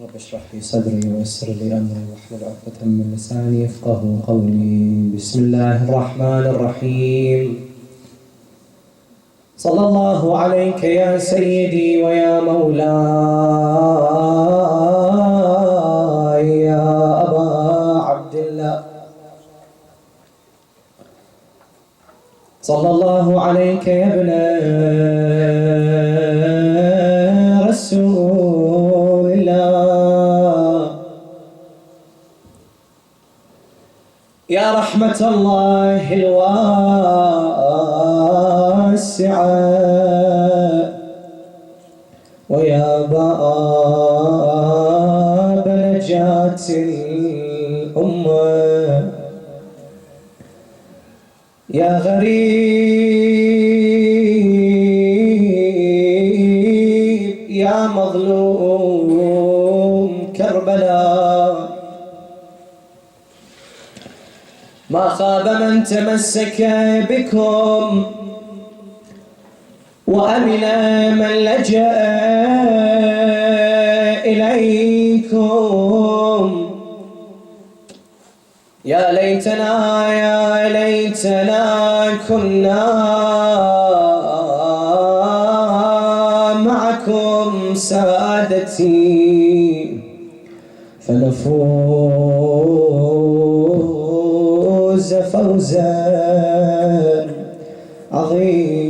رب اشرح لي صدري ويسر لي أمري واحلل عقدة من لساني يفقهوا قولي. بسم الله الرحمن الرحيم. صلى الله عليك يا سيدي ويا مولاي يا أبا عبد الله. صلى الله عليك يا ابن رسول الله، يا رحمة الله الواسعة، ويا باب نجاة الأمة، يا غريب يا مظلوم كربلاء، ما خاب من تمسك بكم وأمن من لجأ إليكم. يا ليتنا يا ليتنا كنا معكم سادتي فنفوز فوزا عظيما.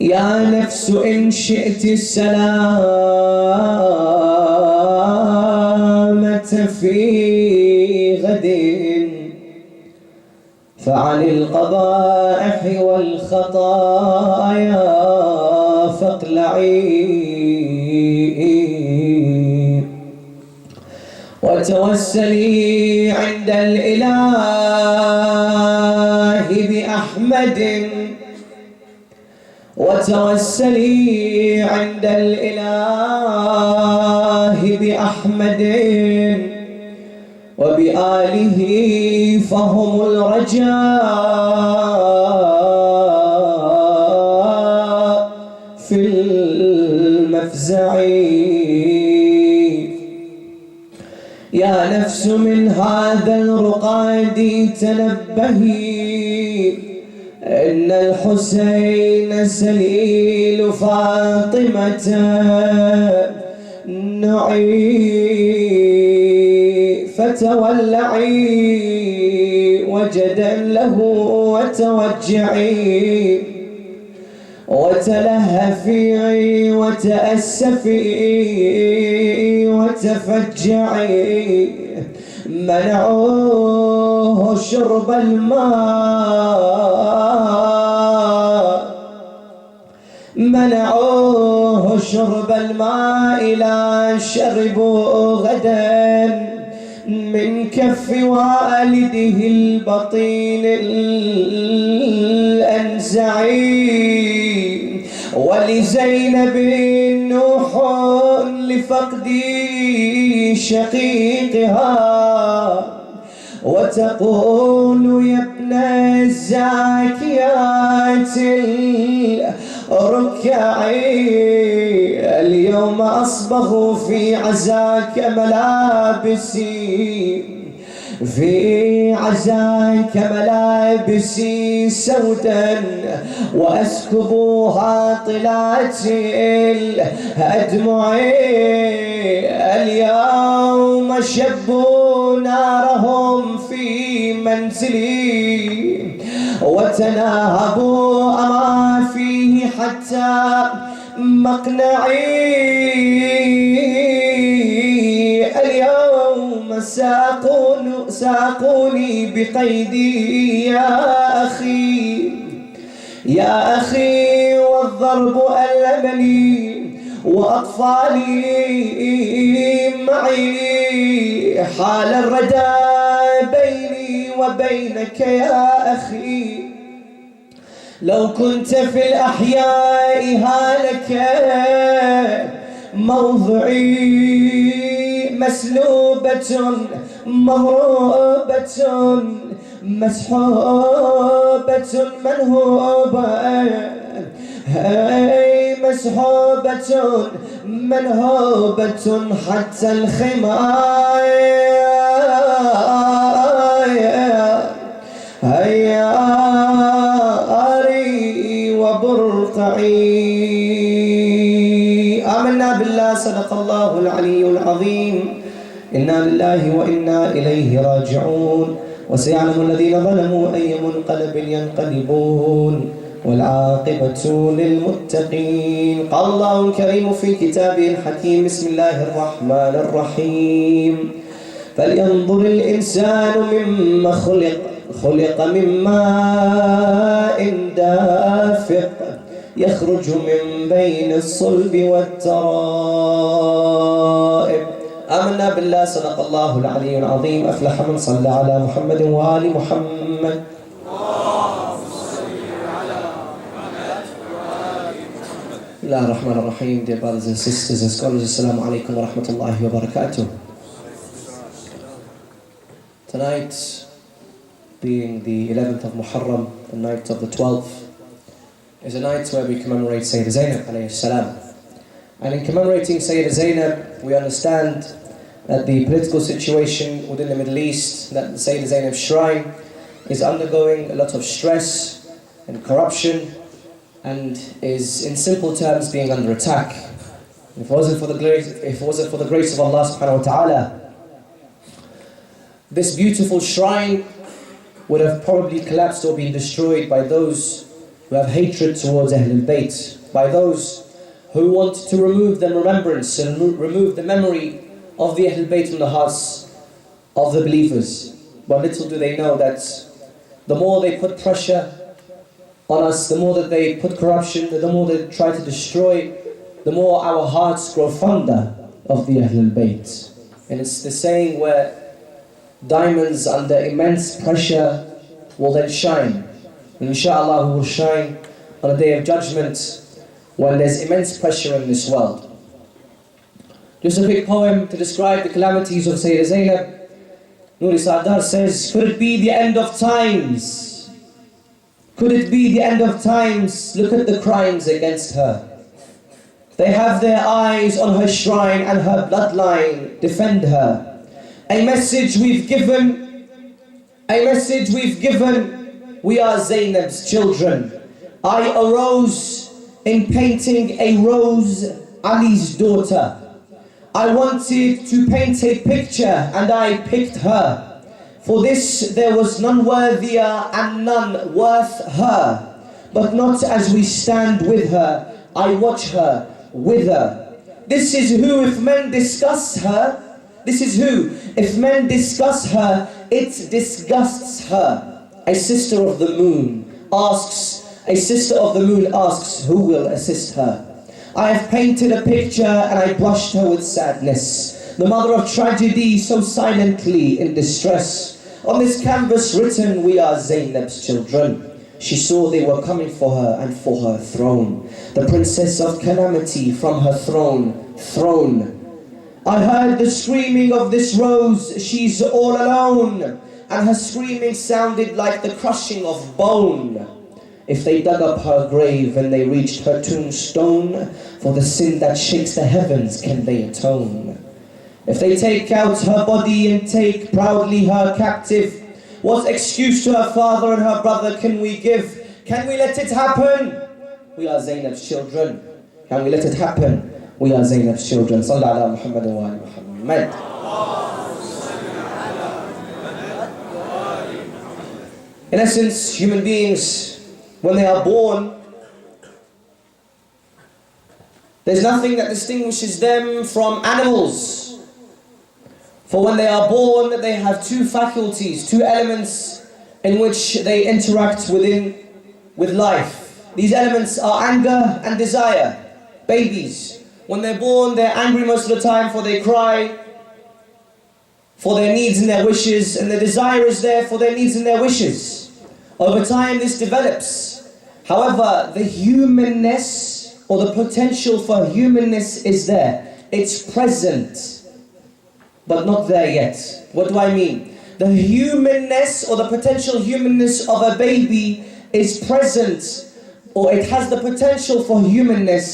يا نفس إن شئت السلامة في غد فعن القبائح والخطايا فاقلعي، وتوسلي عند الإله بأحمد، وتوسلي عند الإله بأحمد وبآله فهم الرجاء في المفزع. يا نفس من هذا الرقاد تنبهي، إن الحسين سليل فاطمة نعي، فتولعي وجدا له وتوجعي، وتلهفي وتأسفي وتفجعي. منعوه شرب الماء، منعوه شرب الماء لا شربوا غدا من كف والده البطين الأنزعي. ولزينب نوح لفقد شقيقها، وتقول يا ابن الزاكيات الركعي، اليوم أصبغ في عزاك ملابسي، في عزاك ملابسي سودا، وأسكبها طلات الأدمع. اليوم شبوا نارهم في منزلي، وتناهبوا أما فيه حتى مقنعي. اليوم ساقوني بقيدي يا أخي، يا أخي، والضرب ألمني وأطفالي معي، حال الردى بيني وبينك يا أخي. لو كنت في الأحياء هالك موضعي، مسلوبة مهروبة مسحوبة منهوبة، هي مسحوبة منهوبة حتى الخماية هيا أري وبرقعي. آمنا بالله صدق الله العلي العظيم. إنا لله وإنا إليه راجعون. وسيعلم الذين ظلموا أي منقلب ينقلبون والعاقبة للمتقين. قال الله الكريم في كتابه الحكيم: بسم الله الرحمن الرحيم. فلينظر الإنسان مما خلق من ماء دافق يخرج من بين الصلب والترائب. آمنا بالله صدق الله العلي العظيم. أفلح من صلى على محمد وآل محمد. بسم الله الرحمن الرحيم. Dear brothers and sisters and scholars, Assalamu alaikum wa rahmatullahi wa barakatuh. Tonight, being the 11th of Muharram, the night of the 12th, is a night where we commemorate Sayyida Zainab alayhi salam. And in commemorating Sayyida Zainab, we understand that the political situation within the Middle East, that the Sayyida Zainab shrine is undergoing a lot of stress and corruption, and is, in simple terms, being under attack. If it wasn't for the grace of Allah subhanahu wa ta'ala, this beautiful shrine would have probably collapsed or been destroyed by those who have hatred towards Ahlul Bayt, by those who want to remove the remembrance and remove the memory of the Ahlul Bayt from the hearts of the believers. But little do they know that the more they put pressure on us, the more that they put corruption, the more they try to destroy, the more our hearts grow fonder of the Ahlul Bayt. And it's the saying where diamonds under immense pressure will then shine. And inshallah we will shine on a day of judgment when there's immense pressure in this world. Just a quick poem to describe the calamities of Sayyida Zainab. Nuri Sa'dar says, could it be the end of times? Could it be the end of times? Look at the crimes against her. They have their eyes on her shrine and her bloodline defend her. A message we've given, we are Zainab's children. I arose in painting a rose, Ali's daughter. I wanted to paint a picture and I picked her. For this there was none worthier and none worth her. But not as we stand with her, I watch her wither. This is who, if men discuss her, if men discuss her, it disgusts her. A sister of the moon asks, who will assist her? I have painted a picture and I brushed her with sadness. The mother of tragedy so silently in distress. On this canvas written, we are Zainab's children. She saw they were coming for her and for her throne. The princess of calamity from her throne. I heard the screaming of this rose, she's all alone. And her screaming sounded like the crushing of bone. If they dug up her grave and they reached her tombstone, for the sin that shakes the heavens can they atone? If they take out her body and take proudly her captive, what excuse to her father and her brother can we give? Can we let it happen? We are Zainab's children. Can we let it happen? We are Zainab's children. Sallallahu ala Muhammad wa ala Muhammad. In essence, human beings, when they are born, there's nothing that distinguishes them from animals. For when they are born, they have two faculties, two elements in which they interact with life. These elements are anger and desire. Babies, when they're born, they're angry most of the time, for they cry for their needs and their wishes, and the desire is there for their needs and their wishes. Over time, this develops. However, the humanness or the potential for humanness is there. It's present, but not there yet. What do I mean? The humanness or the potential humanness of a baby is present, or it has the potential for humanness,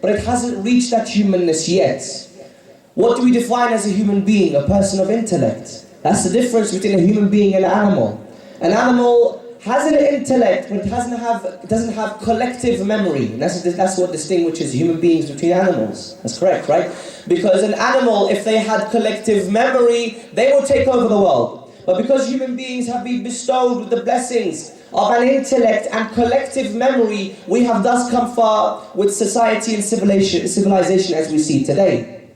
but it hasn't reached that humanness yet. What do we define as a human being? A person of intellect. That's the difference between a human being and an animal. An animal has an intellect, but it doesn't have collective memory. And that's what distinguishes human beings between animals. That's correct, right? Because an animal, if they had collective memory, they would take over the world. But because human beings have been bestowed with the blessings of an intellect and collective memory, we have thus come far with society and civilization as we see today.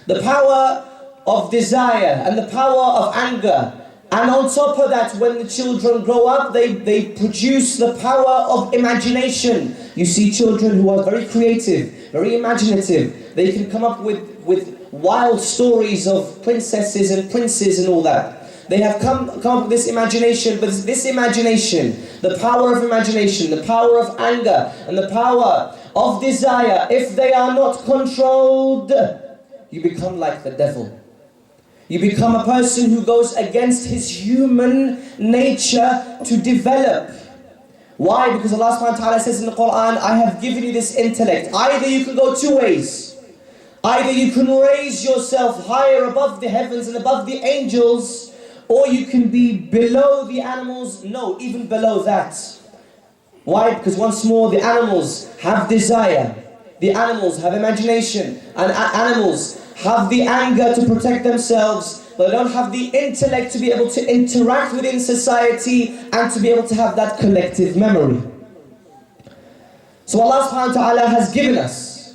The power of desire and the power of anger, and on top of that, when the children grow up, they produce the power of imagination. You see children who are very creative, very imaginative. They can come up with wild stories of princesses and princes and all that. They have come up with this imagination, but this imagination, the power of imagination, the power of anger, and the power of desire, if they are not controlled, you become like the devil. You become a person who goes against his human nature to develop. Why? Because Allah subhanahu wa ta'ala says in the Quran, I have given you this intellect. Either you can go two ways. Either you can raise yourself higher above the heavens and above the angels, or you can be below the animals. No, even below that. Why? Because once more, the animals have desire. The animals have imagination. And animals have the anger to protect themselves, but they don't have the intellect to be able to interact within society and to be able to have that collective memory. So Allah subhanahu wa ta'ala has given us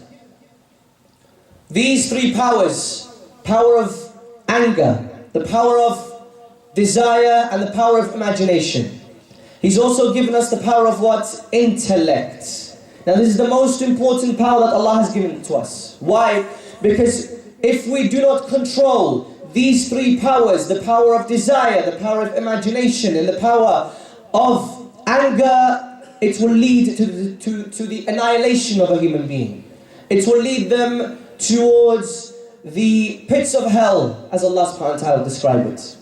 these three powers: power of anger, the power of desire, and the power of imagination. He's also given us the power of what? Intellect. Now this is the most important power that Allah has given to us. Why? Because if we do not control these three powers, the power of desire, the power of imagination, and the power of anger, it will lead to the annihilation of a human being. It will lead them towards the pits of hell, as Allah subhanahu wa ta'ala described it.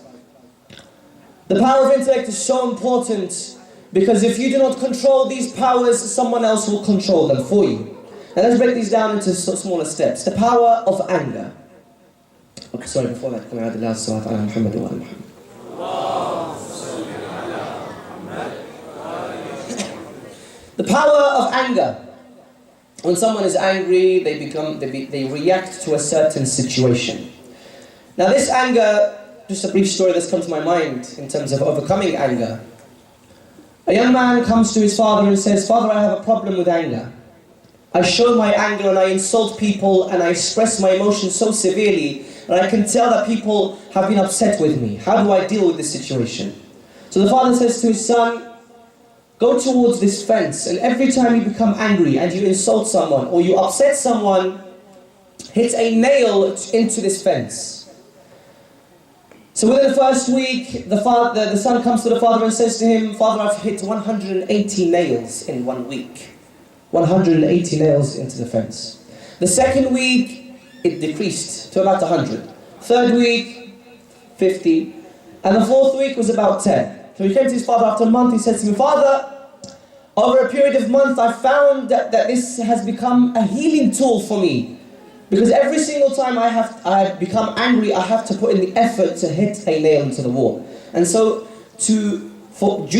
The power of intellect is so important because if you do not control these powers, someone else will control them for you. Now let's break these down into smaller steps. The power of anger. Okay, sorry, before that, can I add the last salat ala Muhammad wa ala Muhammad? The power of anger. When someone is angry, they react to a certain situation. Now this anger, just a brief story that's come to my mind in terms of overcoming anger. A young man comes to his father and says, "Father, I have a problem with anger. I show my anger and I insult people and I express my emotions so severely and I can tell that people have been upset with me. How do I deal with this situation?" So the father says to his son, "Go towards this fence and every time you become angry and you insult someone or you upset someone, hit a nail into this fence." So within the first week, the son comes to the father and says to him, "Father, I've hit 180 nails in 1 week. 180 nails into the fence." The second week, it decreased to about 100. Third week, 50. And the fourth week was about 10. So he came to his father after a month. He said to me, "Father, over a period of months, I found that this has become a healing tool for me. Because every single time I become angry, I have to put in the effort to hit a nail into the wall. And so, due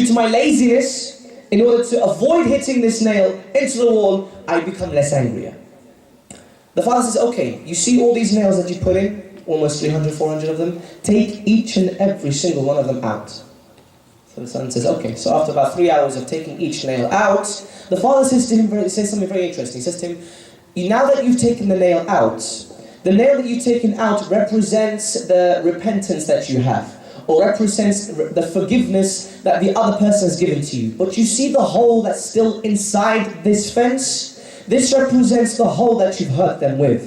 to my laziness, in order to avoid hitting this nail into the wall, I become less angrier." The father says, "Okay, you see all these nails that you put in? Almost 300, 400 of them. Take each and every single one of them out." So the son says, "Okay." So after about 3 hours of taking each nail out, the father says to him, says something very interesting. He says to him, "Now that you've taken the nail out, the nail that you've taken out represents the repentance that you have, or represents the forgiveness that the other person has given to you. But you see the hole that's still inside this fence? This represents the hole that you've hurt them with.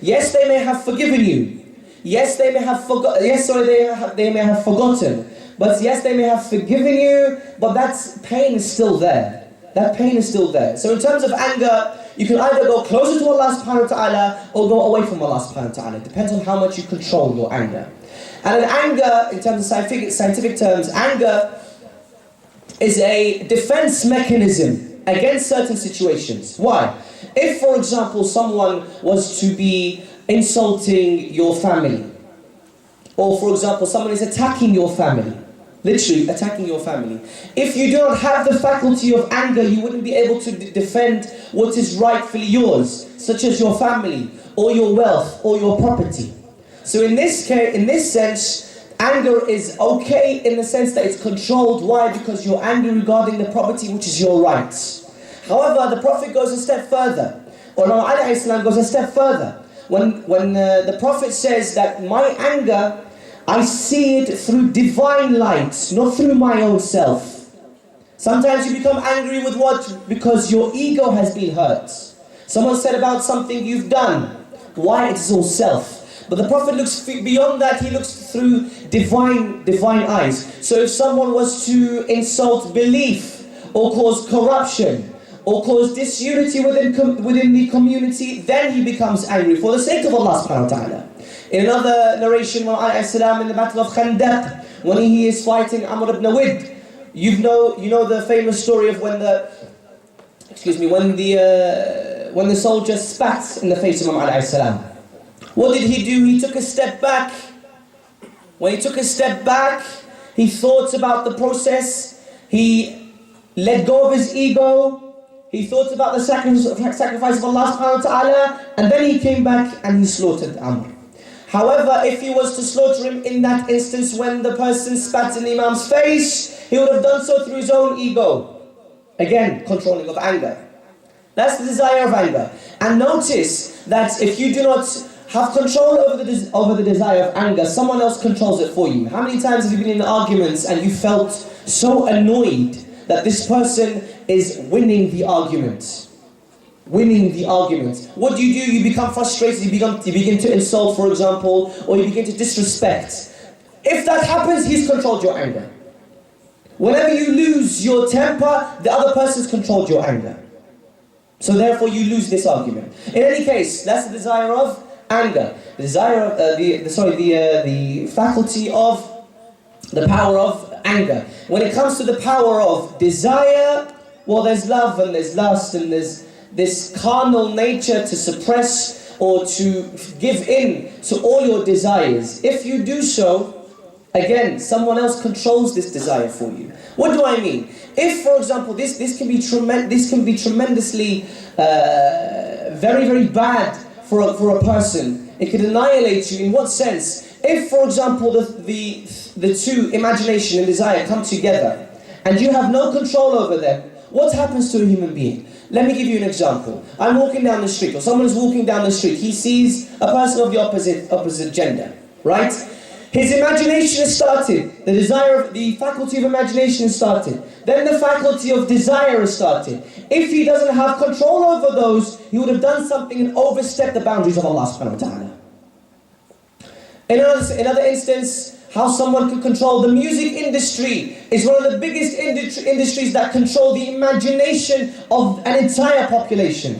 Yes, they may have forgiven you. Yes, they may have forgotten. They may have forgotten. But yes, they may have forgiven you, but that pain is still there. That pain is still there. So in terms of anger, you can either go closer to Allah subhanahu wa ta'ala or go away from Allah subhanahu wa ta'ala. It depends on how much you control your anger. And in anger, in terms of scientific terms, anger is a defense mechanism against certain situations. Why? If, for example, someone was to be insulting your family, or for example, someone is attacking your family, literally attacking your family. If you do not have the faculty of anger, you wouldn't be able to defend what is rightfully yours, such as your family, or your wealth, or your property. So in this case, in this sense, anger is okay in the sense that it's controlled. Why? Because you're angry regarding the property, which is your rights. However, the Prophet goes a step further, or Ali goes a step further. When the Prophet says that my anger, I see it through divine light, not through my own self. Sometimes you become angry with what? Because your ego has been hurt. Someone said about something you've done. Why? It's all self. But the Prophet looks beyond that. He looks through divine eyes. So if someone was to insult belief, or cause corruption, or cause disunity within the community, then he becomes angry for the sake of Allah subhanahu wa ta'ala. In another narration, in the Battle of Khandaq, when he is fighting Amr ibn Wid, you know the famous story of when the soldier spat in the face of Imam Ali alayhi salam. What did he do? He took a step back. When he took a step back, he thought about the process. He let go of his ego. He thought about the sacrifice of Allah subhanahu wa ta'ala, and then he came back and he slaughtered Amr. However, if he was to slaughter him in that instance when the person spat in the Imam's face, he would have done so through his own ego. Again, controlling of anger. That's the desire of anger. And notice that if you do not have control over the desire of anger, someone else controls it for you. How many times have you been in arguments and you felt so annoyed that this person is winning the argument? Winning the argument. What do? You become frustrated, you begin to insult, for example, or you begin to disrespect. If that happens, he's controlled your anger. Whenever you lose your temper, the other person's controlled your anger. So therefore you lose this argument. In any case, that's the desire of anger. The desire of the faculty of the power of anger. When it comes to the power of desire, well, there's love and there's lust and there's this carnal nature to suppress or to give in to all your desires. If you do so, again, someone else controls this desire for you. What do I mean? If, for example, this can be tremendously very, very bad for a person. It could annihilate you. In what sense? If, for example, the two, imagination and desire, come together and you have no control over them, what happens to a human being? Let me give you an example. I'm walking down the street, or someone is walking down the street. He sees a person of the opposite gender, right? His imagination has started. The faculty of imagination has started. Then the faculty of desire has started. If he doesn't have control over those, he would have done something and overstepped the boundaries of Allah subhanahu wa ta'ala. Another instance, how someone can control the music industry is one of the biggest industries that control the imagination of an entire population.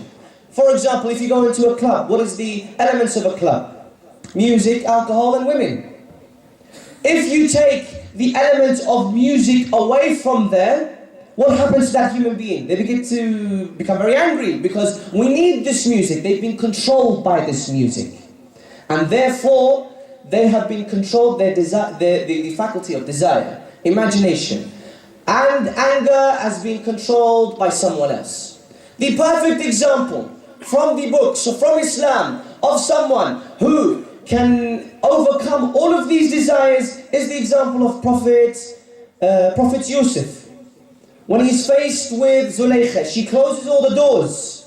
For example, if you go into a club, what is the elements of a club? Music, alcohol, and women. If you take the element of music away from there, what happens to that human being? They begin to become very angry because we need this music. They've been controlled by this music. And therefore, they have been controlled, the faculty of desire, imagination. And anger has been controlled by someone else. The perfect example from the books, or from Islam, of someone who can overcome all of these desires is the example of Prophet Yusuf. When he's faced with Zulaykha, she closes all the doors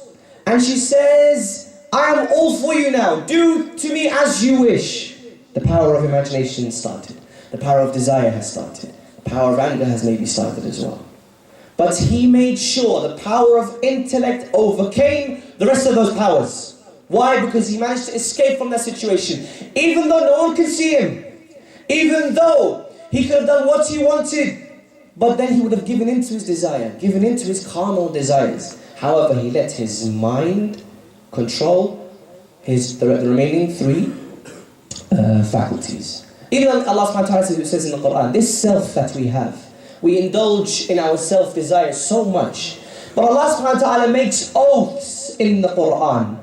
and she says, I am all for you now, do to me as you wish. The power of imagination started. The power of desire has started. The power of anger has maybe started as well. But he made sure the power of intellect overcame the rest of those powers. Why? Because he managed to escape from that situation. Even though no one could see him. Even though he could have done what he wanted. But then he would have given into his desire. Given into his carnal desires. However, he let his mind control the remaining three faculties. Even Allah subhanahu wa ta'ala says in the Quran, this self that we have, we indulge in our self-desire so much But Allah subhanahu wa ta'ala makes oaths in the Quran.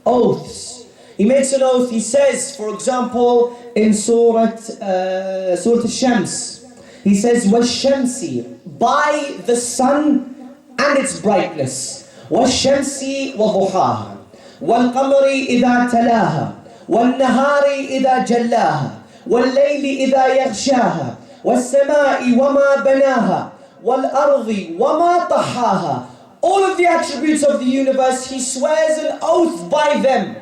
Oaths. He makes an oath. He says, for example, in Surah Al-Shams, he says, وَالشَّمْسِ, by the sun and its brightness. وَالشَّمْسِ وَضُحَاهَا وَالْقَمَرِ إِذَا تَلَاهَا وَالنَّهَارِ إِذَا جَلَّاهَا وَاللَّيْلِ إِذَا يَغْشَاهَا وَالسَّمَاءِ وَمَا بَنَاهَا وَالْأَرْضِ وَمَا طَحَاهَا. All of the attributes of the universe, he swears an oath by them.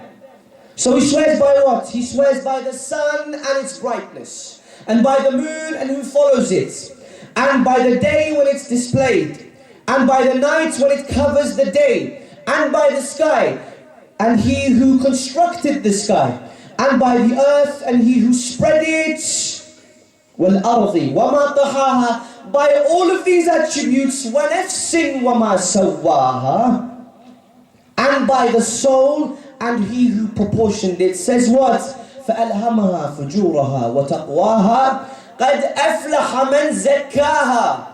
So he swears by what? He swears by the sun and its brightness, and by the moon and who follows it, and by the day when it's displayed, and by the night when it covers the day, and by the sky, and he who constructed the sky, and by the earth, and he who spread it, وَالْأَرْضِ وَمَا طَحَاهَا, by all of these attributes, وَنَفْسٍ وَمَا سَوَّاهَا, and by the soul, and he who proportioned it. Says what? فَأَلْهَمَهَا فُجُورَهَا وَتَقْوَاهَا قَدْ أَفْلَحَ مَنْ زَكَّاهَا.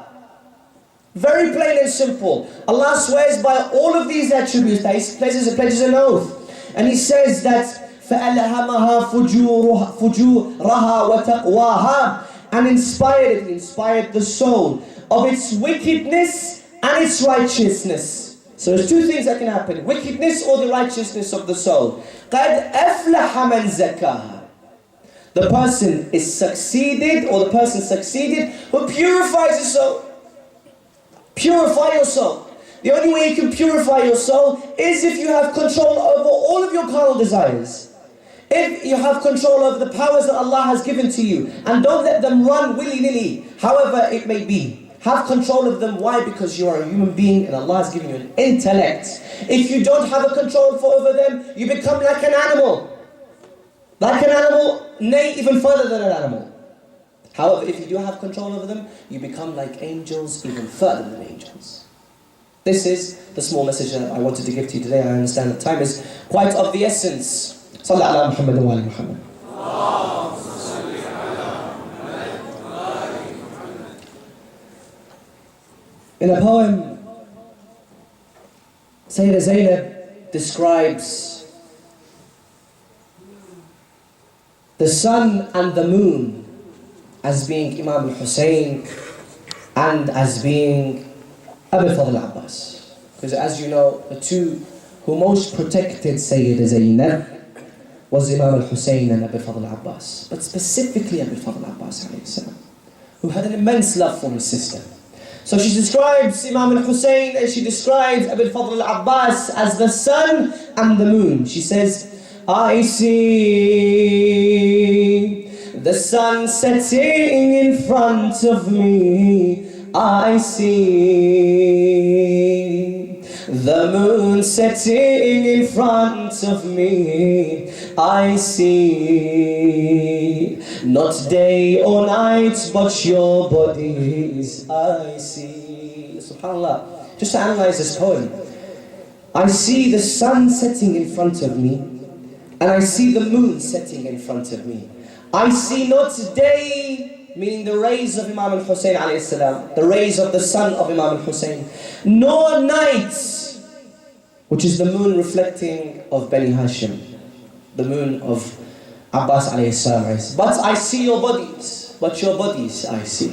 Very plain and simple. Allah swears by all of these attributes that he pledges an oath. And he says that فَأَلْهَمَهَا فُجُورَهَا وَتَقْوَاهَا, and inspired the soul of its wickedness and its righteousness. So there's two things that can happen: wickedness or the righteousness of the soul. قَدْ أَفْلَحَ مَنْ زَكَّاهَا. The person is succeeded, or the person succeeded who purifies his soul. Purify your soul. The only way you can purify your soul is if you have control over all of your carnal desires. If you have control over the powers that Allah has given to you, and don't let them run willy-nilly, however it may be. Have control of them. Why? Because you are a human being and Allah has given you an intellect. If you don't have a control over them, you become like an animal. Like an animal, nay, even further than an animal. However, if you do have control over them, you become like angels, even further than angels. This is the small message that I wanted to give to you today. I understand that time is quite of the essence. Salli ala Muhammad wa ali Muhammad. In a poem, Sayyida Zainab describes the sun and the moon as being Imam al-Hussein and as being Abu Fadl Abbas. Because as you know, the two who most protected Sayyida Zainab was Imam al-Hussein and Abu Fadl Abbas. But specifically Abu Fadl Abbas, who had an immense love for his sister. So she describes Imam al-Hussein and she describes Abu Fadl al-Abbas as the sun and the moon. She says, I see the sun setting in front of me. I see the moon setting in front of me. I see not day or night, but your bodies I see. SubhanAllah. Just to analyze this poem. I see the sun setting in front of me, and I see the moon setting in front of me. I see not day, meaning the rays of Imam al-Hussein alayhi salam, the rays of the sun of Imam al-Hussein, nor night, which is the moon reflecting of Bani Hashim, the moon of Abbas alayhi salam. But I see your bodies, but your bodies I see.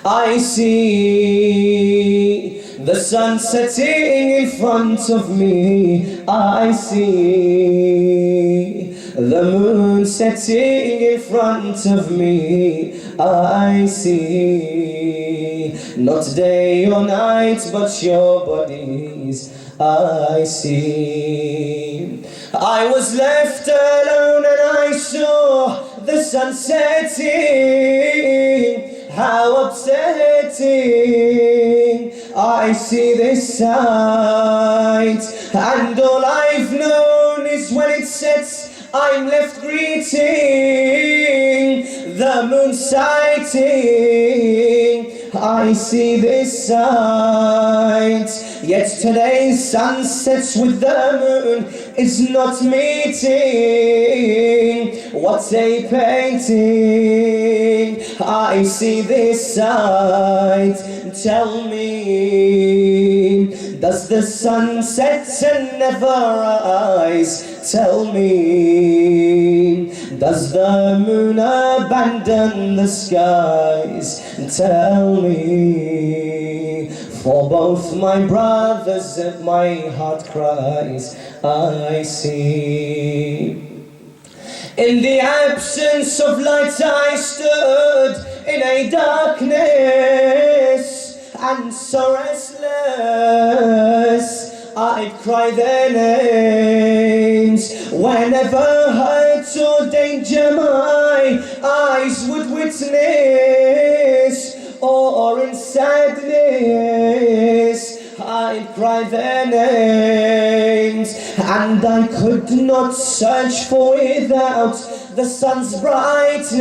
I see the sun setting in front of me. I see the moon setting in front of me. I see not day or night, but your bodies I see. I was left alone and I saw the sun setting. How upsetting. I see this sight, and all I've known is when it sets, I'm left greeting the moon sighting. I see this sight, yet today's sun sets with the moon is not meeting. What a painting. I see this sight. Tell me, does the sun set and never rise? Tell me, does the moon abandon the skies? Tell me, for both my brothers my heart cries. I see. In the absence of light I stood in a darkness, and so restless I'd cry their names. Whenever hurt or danger my eyes would witness, or in sadness I'd cry their names. And I could not search for without the sun's brightness,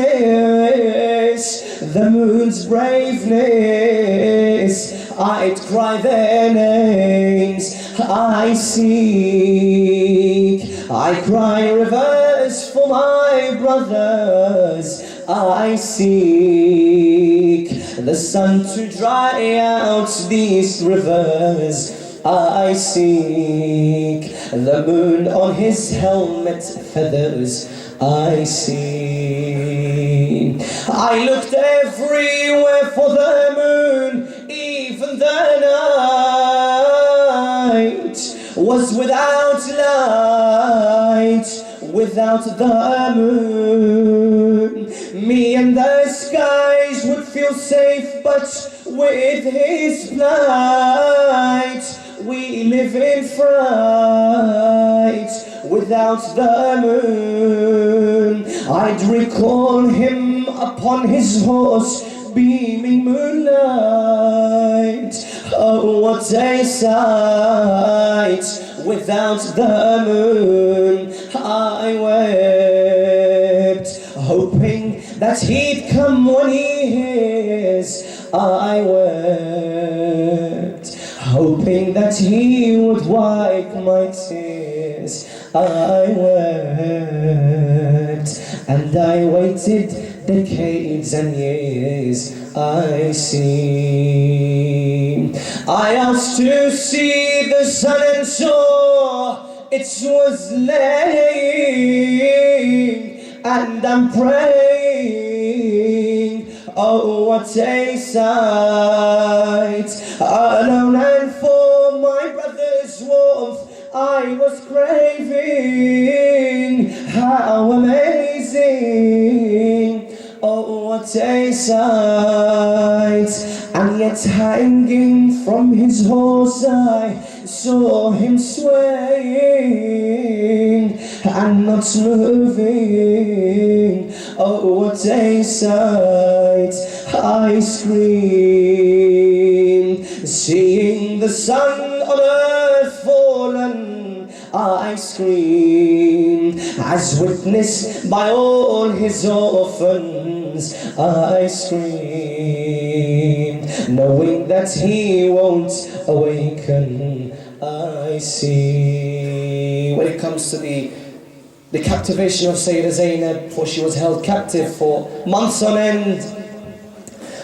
the moon's braveness. I'd cry their names. I seek, I cry rivers for my brothers. I seek the sun to dry out these rivers. I seek the moon on his helmet feathers. I see. I looked everywhere for the moon, even the night was without light, without the moon. Me and the skies would feel safe, but with his plight we live in fright. Without the moon, I'd recall him upon his horse, beaming moonlight. Oh, what a sight! Without the moon, I wept, hoping that he'd come when he hears. I wept, hoping that he would wipe my tears. I wept, and I waited decades and years. I see. I asked to see the sun and saw it was laying, and I'm praying. Oh, what a sight! Alone and for my brother's warmth I was craving. How amazing! Oh, what a sight! And yet hanging from his horse I saw him swaying and not moving. Oh, what a sight! I screamed, seeing the sun on earth fallen. I screamed, as witnessed by all his orphans. I screamed, knowing that he won't awaken. I see. When it comes to the captivation of Sayyidah Zainab, for she was held captive for months on end.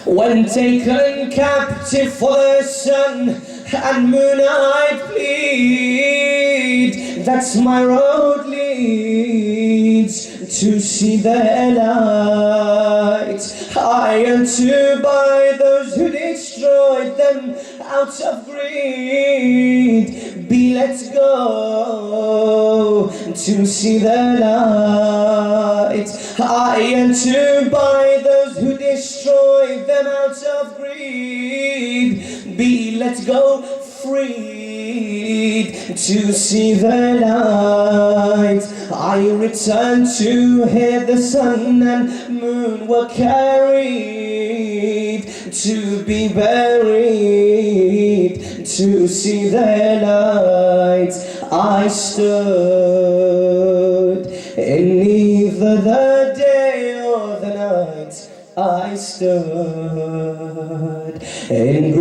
When taken captive for the sun and moon I plead, that's my road leads to see their light. I am to by those who destroyed them out of greed, be let go to see their light. I am to by those who destroyed them out of greed, be let go, freed to see the light. I return to hear the sun and moon were carried to be buried to see their light. I stood in neither the day or the night. I stood in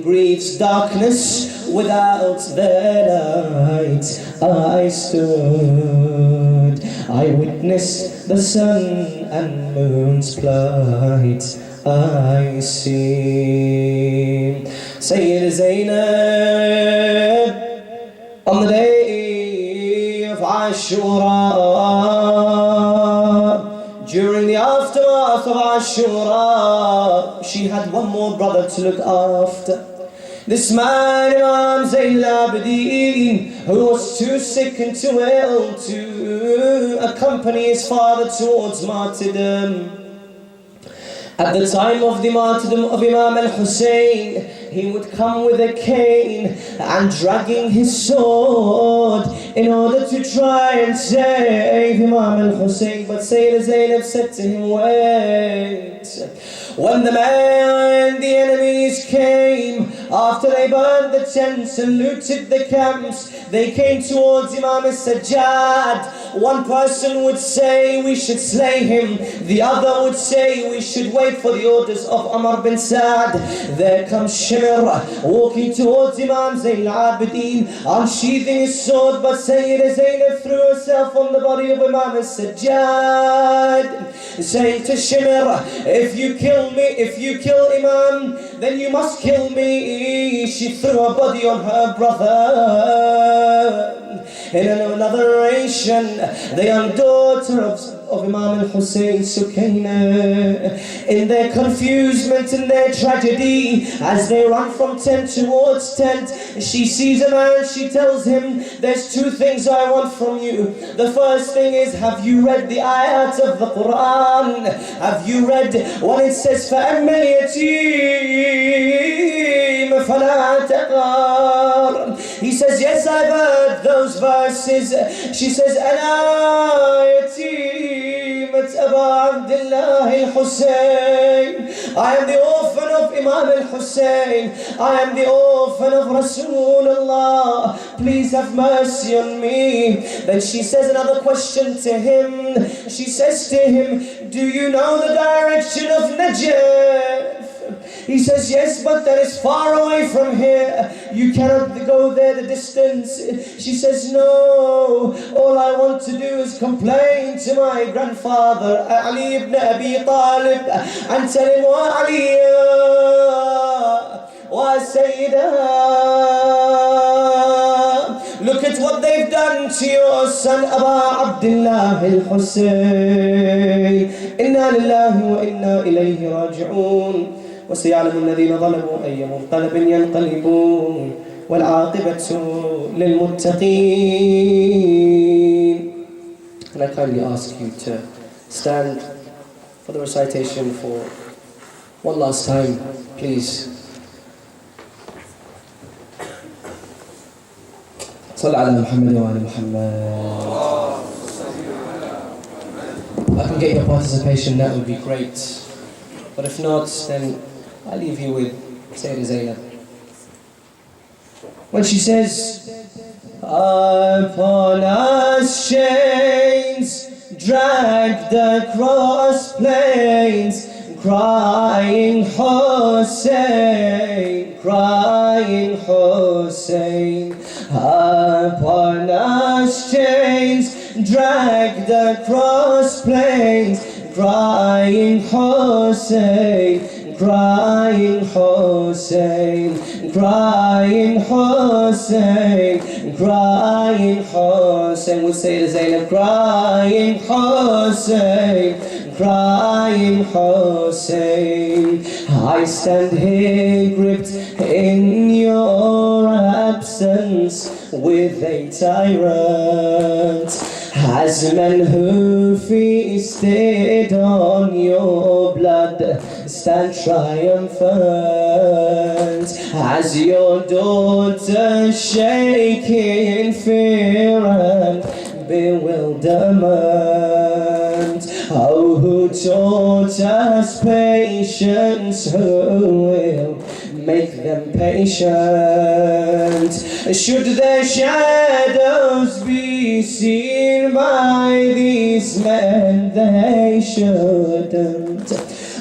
grief's darkness without their light I stood. I witnessed the sun and moon's plight I see. Sayyid Zainab, on the day of Ashura, during the aftermath of Ashura, she had one more brother to look after. This man, Imam Zayn al-Abidin, who was too sick and too ill to accompany his father towards martyrdom. At the time of the martyrdom of Imam al-Hussein, he would come with a cane and dragging his sword in order to try and save Imam al-Hussein. But Sayyidah Zainab said to him, wait. When the enemies came, after they burned the tents and looted the camps, they came towards Imam al-Sajjad. One person would say we should slay him, the other would say we should wait for the orders of Umar bin Sa'd. There comes Shimr walking towards Imam Zayn al-Abidin, unsheathing his sword, but Sayyidah Zainab threw herself on the body of Imam al-Sajjad, saying to Shimr, if you kill Imam, then you must kill me. She threw her body on her brother. In another narration, the young daughter of Imam al-Hussein, Sukaina, in their confusement and their tragedy, as they run from tent towards tent, she sees a man, she tells him, there's two things I want from you. The first thing is, have you read the ayat of the Quran? Have you read when it says, فَأَمَّا الْيَتِيمَ فَلَا تَقْهَرْ? He says, yes, I've heard those verses. She says, أَنَا يَتِيمَةَ أَبَا عَبْدِ اللَّهِ الْحُسَيْنِ. I am the orphan of Imam al-Hussein. I am the orphan of Rasulullah. Please have mercy on me. Then she says another question to him. She says to him, do you know the direction of Najaf? He says, yes, but that is far away from here. You cannot go there the distance. She says, no. All I want to do is complain to my grandfather, Ali ibn Abi Talib, and tell him, wa Aliya, wa Sayyidah, look at what they've done to your son, Aba Abdullah al-Hussein. Inna lillahi wa inna ilayhi raji'un. وسيعلم الذين ظلموا أي منقلب ينقلبون والعاقبة للمتقين. And I kindly ask you to stand for the recitation for one last time, please. صل على محمد وعلى محمد. I can get your participation, that would be great. But if not, then I'll leave you with Sayyidah Zainab. When she says, upon us chains dragged across plains, crying Hussein, crying Hussein. Upon us chains dragged across plains, crying Hussein, crying Hussein, crying Hussein, crying Hussein. We'll say to Zainab, crying Hussein, crying Hussein. I stand here gripped in your absence with a tyrant, as men who feasted on your blood stand triumphant, as your daughter shake in fear and bewilderment. Oh, who taught us patience, who will make them patient? Should their shadows be seen by these men, they shouldn't.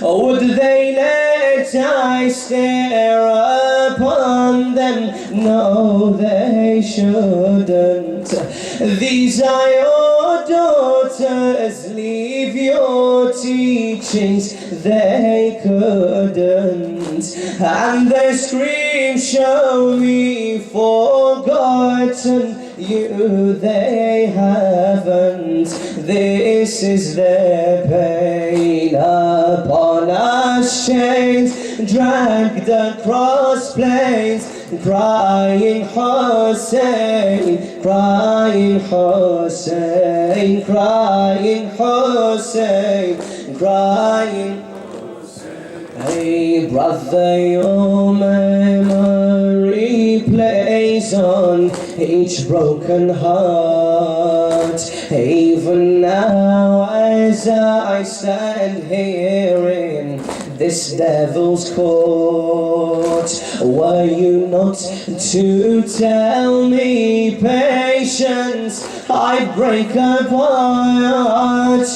Or would they let I stare upon them. No, they shouldn't. These are your daughters, leave your teachings, they couldn't. And they scream, show me forgotten you, they haven't. This is their pain upon us, chains dragged across plains, crying Hussein, crying Hussein, crying Hussein, crying Hussein. Hey brother, your memory plays on each broken heart. Even now as I stand here in this devil's court, were you not to tell me patience, I'd break apart,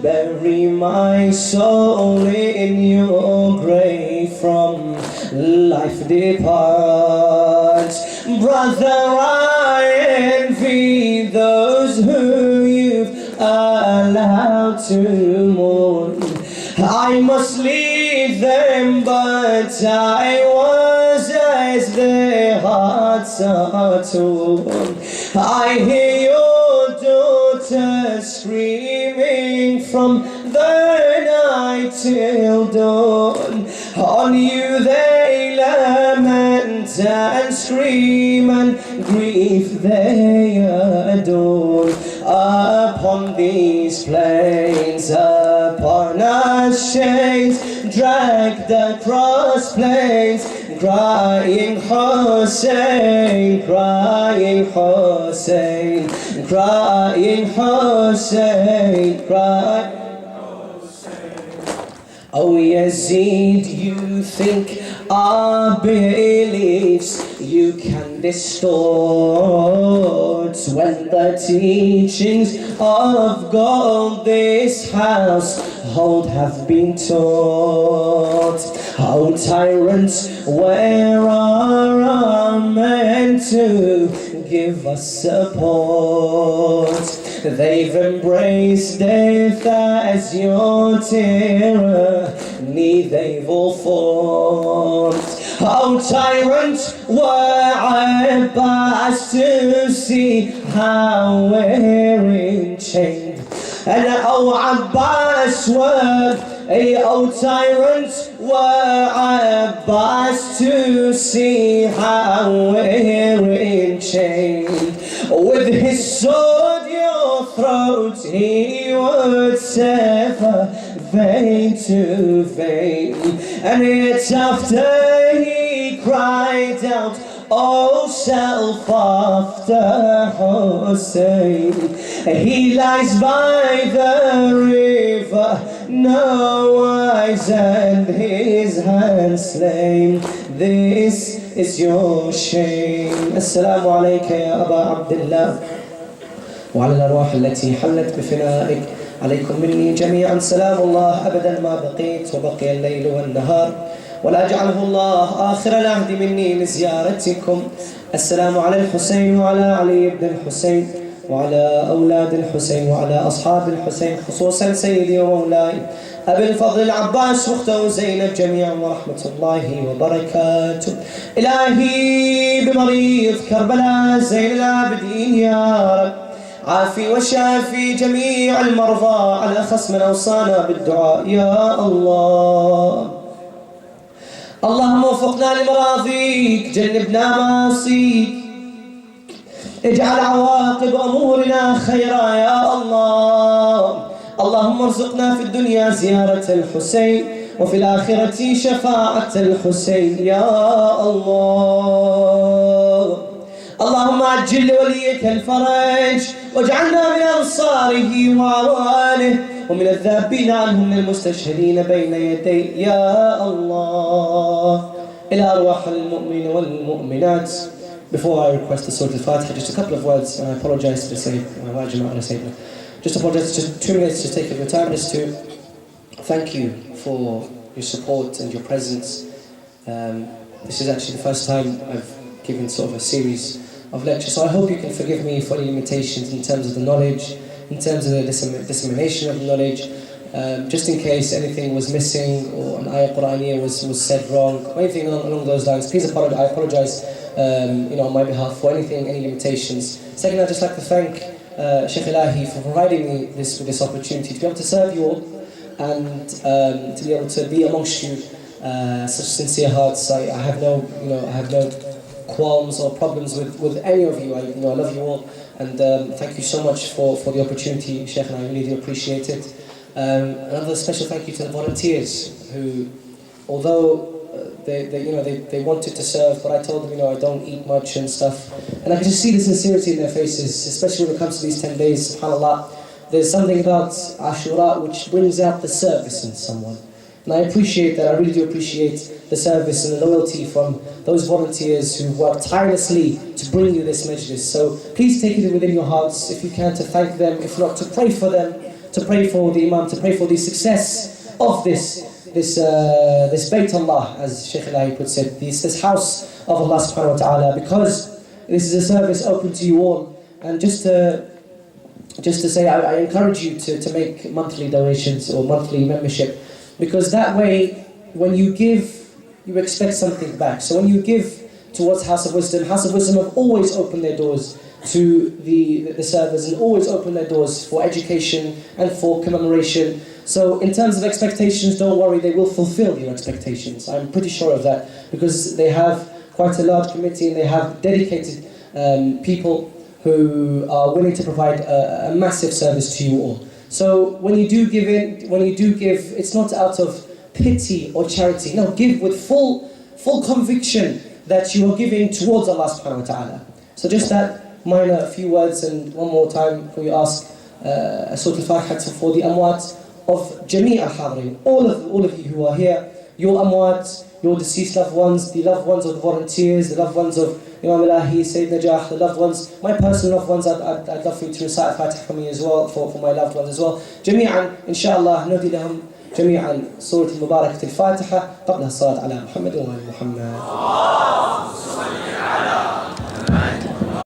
bury my soul in your grave, from life depart. Brother, I envy those who you've allowed to mourn. I must leave them, but I was as their hearts are torn. I hear your daughters screaming from the night till dawn. On you they lament and scream, and grief they adorn. Upon these plains, upon us chains, dragged across plains, crying Hussein, crying Hussein, crying Hussein, crying. Oh Yazid, you think our beliefs you can distort, when the teachings of God this household have been taught. Oh tyrants, where are our men to give us support? They've embraced death as your tyranny, they've all fought. Oh tyrant, were Abbas to see how we're enchained, and oh Abbas were, oh tyrant, were Abbas to see how we're enchained. With his sword your throat he would sever, vein to vein, and it's after he cried out, oh self, after Hussein. He lies by the river, no eyes, and his hands slain. This is your shame. Assalamu alayka ya Aba Abdullah, wa ala al-arwah allati hallat bifinaik. عليكم مني جميعا سلام الله أبدا ما بقيت وبقي الليل والنهار، ولا جعله الله آخر العهد مني لزيارتكم. السلام على الحسين وعلى علي بن الحسين وعلى أولاد الحسين وعلى أصحاب الحسين، خصوصا سيدي ومولاي أبي الفضل عباس واخته زينب جميعا، ورحمة الله وبركاته. إلهي بمريض كربلاء زين العابدين يا رب، عافي وشافي جميع المرضى، على أخص من أوصانا بالدعاء يا الله. اللهم وفقنا لمراضيك، جنبنا معاصيك، اجعل عواقب أمورنا خيرا يا الله. اللهم ارزقنا في الدنيا زيارة الحسين، وفي الآخرة شفاعة الحسين يا الله. اللهم عجل لوليك الفرج، واجعلنا من أنصاره وعوانه، ومن الذابين عنهم من المستشهدين بين يدي يا الله. إلى أرواح المؤمنين والمؤمنات. Before I request the Surah Al-Fatiha, just a couple of words, and I apologize to say, just apologize, just 2 minutes to take of your time, just to thank you for your support and your presence. this is actually the first time I've given sort of a series of lectures, so I hope you can forgive me for any limitations in terms of the knowledge, in terms of the dissemination of the knowledge, just in case anything was missing or an ayah Qur'aniyya was said wrong, or anything along those lines. Please apologize. I apologize, on my behalf for anything, any limitations. Second, I'd just like to thank Sheikh Ilahi for providing me with this opportunity to be able to serve you all and to be able to be amongst you, such sincere hearts. I have no qualms or problems with any of you. I love you all, and thank you so much for the opportunity, Sheikh, and I really do appreciate it. Another special thank you to the volunteers who, although they wanted to serve, but I told them, I don't eat much and stuff, and I can just see the sincerity in their faces, especially when it comes to these 10 days. SubhanAllah, there's something about Ashura which brings out the service in someone. And I appreciate that. I really do appreciate the service and the loyalty from those volunteers who work tirelessly to bring you this majlis. So please take it within your hearts, if you can, to thank them, if not to pray for them, to pray for the Imam, to pray for the success of this Bayt Allah, as Shaykh Ilahi puts it, this house of Allah subhanahu wa ta'ala, because this is a service open to you all. And just to say, I encourage you to make monthly donations or monthly membership, because that way, when you give, you expect something back. So when you give towards House of Wisdom have always opened their doors to the servers and always opened their doors for education and for commemoration. So in terms of expectations, don't worry, they will fulfill your expectations. I'm pretty sure of that, because they have quite a large committee and they have dedicated people who are willing to provide a massive service to you all. So when you do give, it's not out of pity or charity. No, give with full conviction that you are giving towards Allah subhanahu wa ta'ala. So just that minor few words, and one more time before you ask a sort of Fatiha for the amwat of Jami' al-Hadirin, all of you who are here, your amwat, your deceased loved ones, the loved ones of the volunteers, the loved ones of Imam Ilahi, Sayyid Najah, the loved ones, my personal loved ones. I'd love for you to recite Fatiha for me as well, for my loved ones as well. جميعا إن شاء الله نهدي لهم جميعا سورة المباركة الفاتحة قبل الصلاة على محمد وآل محمد.